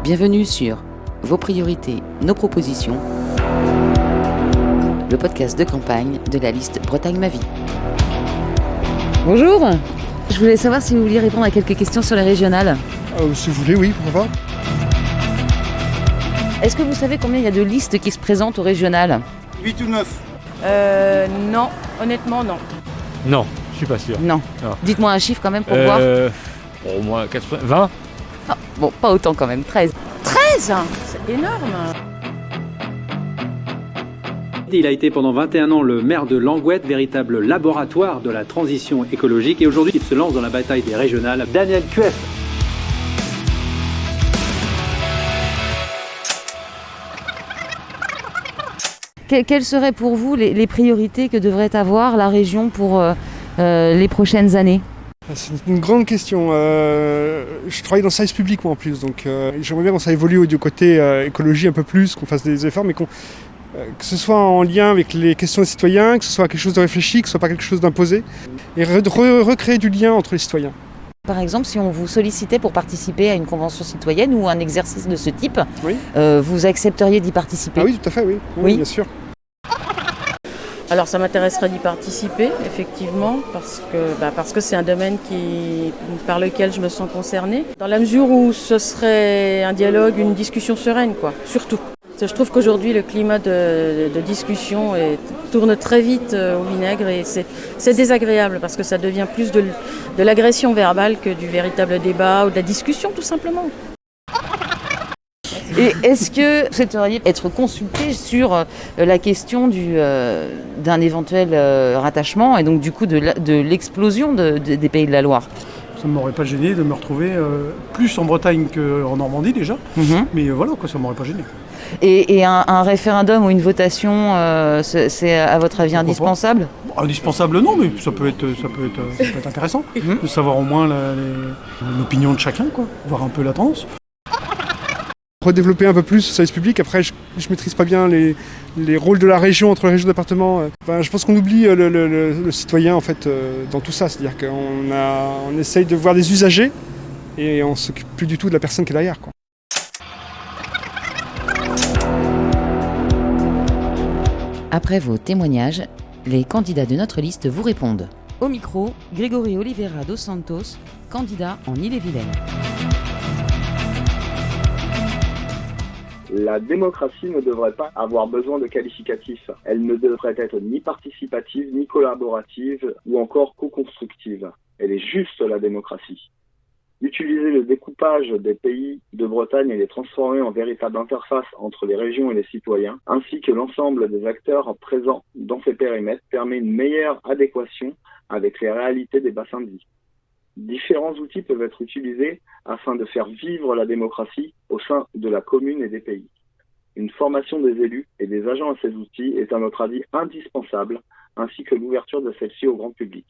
Bienvenue sur Vos priorités, nos propositions, le podcast de campagne de la liste Bretagne ma vie. Bonjour, je voulais savoir si vous vouliez répondre à quelques questions sur les régionales. Si vous voulez, oui, pourquoi pas. Est-ce que vous savez combien il y a de listes qui se présentent aux régionales ? 8 ou 9. Non, honnêtement non. Non, je suis pas sûr. Non. Non. Dites-moi un chiffre quand même pour voir. Au moins 80, 20. Ah, bon, pas autant quand même, 13. 13 hein, c'est énorme. Il a été pendant 21 ans le maire de Languette, véritable laboratoire de la transition écologique. Et aujourd'hui, il se lance dans la bataille des régionales. Daniel Cuef. Quelles seraient pour vous les priorités que devrait avoir la région pour les prochaines années ? C'est une grande question. Je travaille dans le service public moi en plus, donc j'aimerais bien qu'on ça évolue du côté écologie un peu plus, qu'on fasse des efforts, mais que ce soit en lien avec les questions des citoyens, que ce soit quelque chose de réfléchi, que ce soit pas quelque chose d'imposé, et recréer du lien entre les citoyens. Par exemple, si on vous sollicitait pour participer à une convention citoyenne ou un exercice de ce type, Oui. Vous accepteriez d'y participer ? Ah oui, tout à fait, oui. Oui. Bien sûr. Alors ça m'intéresserait d'y participer, effectivement, parce que c'est un domaine par lequel je me sens concernée. Dans la mesure où ce serait un dialogue, une discussion sereine, quoi, surtout. Je trouve qu'aujourd'hui le climat de discussion tourne très vite au vinaigre et c'est désagréable parce que ça devient plus de l'agression verbale que du véritable débat ou de la discussion tout simplement. Et est-ce que vous souhaiteriez être consulté sur la question d'un éventuel rattachement et donc du coup de l'explosion des Pays de la Loire ? Ça ne m'aurait pas gêné de me retrouver plus en Bretagne qu'en Normandie déjà, mais voilà, quoi, ça ne m'aurait pas gêné. Et un référendum ou une votation, c'est à votre avis indispensable ? Indispensable non, mais ça peut être intéressant de savoir au moins l'opinion de chacun, quoi, voir un peu la tendance. Redévelopper un peu plus le service public. Après, je maîtrise pas bien les rôles de la région entre la région et le département. Je pense qu'on oublie le citoyen en fait dans tout ça. C'est-à-dire qu'on essaye de voir des usagers et on s'occupe plus du tout de la personne qui est derrière, quoi. Après vos témoignages, les candidats de notre liste vous répondent. Au micro, Grégory Oliveira dos Santos, candidat en Ille-et-Vilaine. La démocratie ne devrait pas avoir besoin de qualificatifs. Elle ne devrait être ni participative, ni collaborative, ou encore co-constructive. Elle est juste la démocratie. Utiliser le découpage des pays de Bretagne et les transformer en véritable interface entre les régions et les citoyens, ainsi que l'ensemble des acteurs présents dans ces périmètres, permet une meilleure adéquation avec les réalités des bassins de vie. Différents outils peuvent être utilisés afin de faire vivre la démocratie au sein de la commune et des pays. Une formation des élus et des agents à ces outils est à notre avis indispensable, ainsi que l'ouverture de celle-ci au grand public.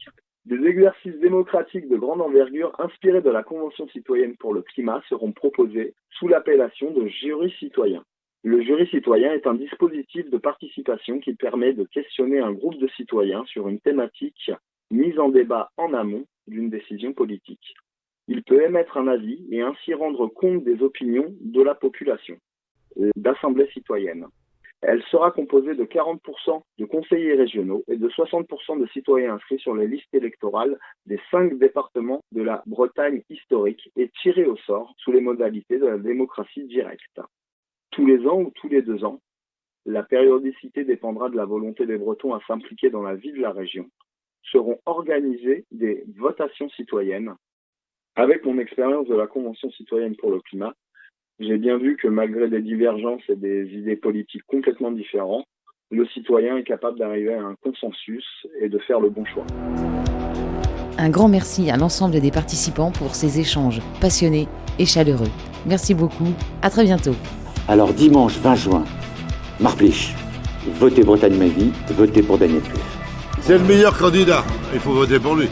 Des exercices démocratiques de grande envergure inspirés de la Convention citoyenne pour le climat seront proposés sous l'appellation de jury citoyen. Le jury citoyen est un dispositif de participation qui permet de questionner un groupe de citoyens sur une thématique mise en débat en amont d'une décision politique. Il peut émettre un avis et ainsi rendre compte des opinions de la population, d'assemblées citoyennes. Elle sera composée de 40% de conseillers régionaux et de 60% de citoyens inscrits sur les listes électorales des 5 départements de la Bretagne historique et tirés au sort sous les modalités de la démocratie directe. Tous les ans ou tous les 2 ans, la périodicité dépendra de la volonté des Bretons à s'impliquer dans la vie de la région. Seront organisées des votations citoyennes. Avec mon expérience de la Convention citoyenne pour le climat, j'ai bien vu que malgré des divergences et des idées politiques complètement différentes, le citoyen est capable d'arriver à un consensus et de faire le bon choix. Un grand merci à l'ensemble des participants pour ces échanges passionnés et chaleureux. Merci beaucoup, à très bientôt. Alors dimanche 20 juin, Marplich, votez Bretagne ma vie, votez pour Daniel Cuef. C'est le meilleur candidat, il faut voter pour lui.